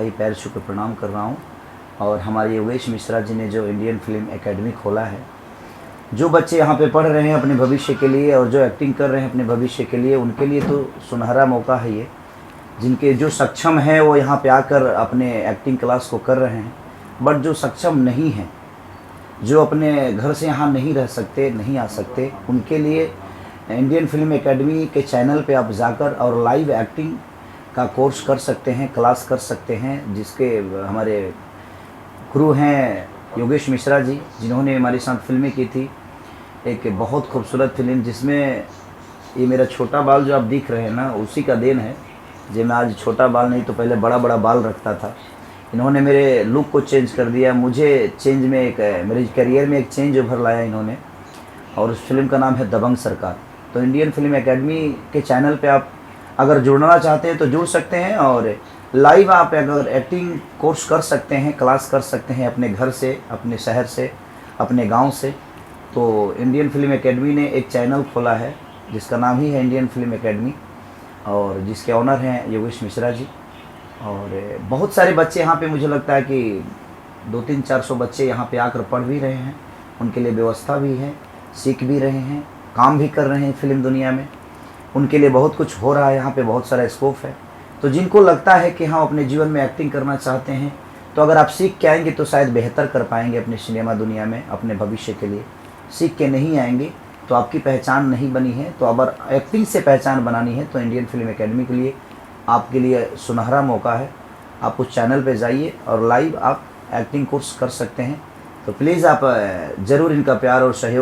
भाई पैर छू के प्रणाम कर रहा हूँ। और हमारे योगेश मिश्रा जी ने जो इंडियन फिल्म एकेडमी खोला है, जो बच्चे यहाँ पे पढ़ रहे हैं अपने भविष्य के लिए और जो एक्टिंग कर रहे हैं अपने भविष्य के लिए, उनके लिए तो सुनहरा मौका है ये। जिनके जो सक्षम हैं वो यहाँ पे आकर अपने एक्टिंग क्लास को कर रहे हैं, बट जो सक्षम नहीं हैं, जो अपने घर से यहाँ नहीं रह सकते, नहीं आ सकते, उनके लिए इंडियन फिल्म एकेडमी के चैनल पे आप जाकर और लाइव एक्टिंग का कोर्स कर सकते हैं, क्लास कर सकते हैं। जिसके हमारे गुरु हैं योगेश मिश्रा जी, जिन्होंने हमारे साथ फिल्में की थी। एक बहुत खूबसूरत फिल्म जिसमें ये मेरा छोटा बाल जो आप दिख रहे हैं ना, उसी का देन है। जो मैं आज छोटा बाल नहीं तो पहले बड़ा बड़ा बाल रखता था। इन्होंने मेरे लुक को चेंज कर दिया, मुझे चेंज में एक मेरे करियर में एक चेंज ओवर लाया इन्होंने। और उस फिल्म का नाम है दबंग सरकार। तो इंडियन फिल्म एकेडमी के चैनल पे आप अगर जुड़ना चाहते हैं तो जुड़ सकते हैं, और लाइव आप अगर एक्टिंग कोर्स कर सकते हैं, क्लास कर सकते हैं अपने घर से, अपने शहर से, अपने गांव से। तो इंडियन फिल्म एकेडमी ने एक चैनल खोला है जिसका नाम ही है इंडियन फिल्म एकेडमी, और जिसके ऑनर हैं योगेश मिश्रा जी। और बहुत सारे बच्चे यहाँ पे, मुझे लगता है कि 200-400 बच्चे यहाँ पे आकर पढ़ भी रहे हैं। उनके लिए व्यवस्था भी है, सीख भी रहे हैं, काम भी कर रहे हैं फिल्म दुनिया में। उनके लिए बहुत कुछ हो रहा है, यहाँ पे बहुत सारा स्कोप है। तो जिनको लगता है कि हाँ अपने जीवन में एक्टिंग करना चाहते हैं, तो अगर आप सीख के आएंगे तो शायद बेहतर कर पाएंगे अपने सिनेमा दुनिया में, अपने भविष्य के लिए। सीख के नहीं आएंगे तो आपकी पहचान नहीं बनी है। तो अगर एक्टिंग से पहचान बनानी है तो इंडियन फिल्म एकेडमी के लिए आपके लिए सुनहरा मौका है। आप उस चैनल पे जाइए और लाइव आप एक्टिंग कोर्स कर सकते हैं। तो प्लीज़ आप ज़रूर इनका प्यार और सहयोग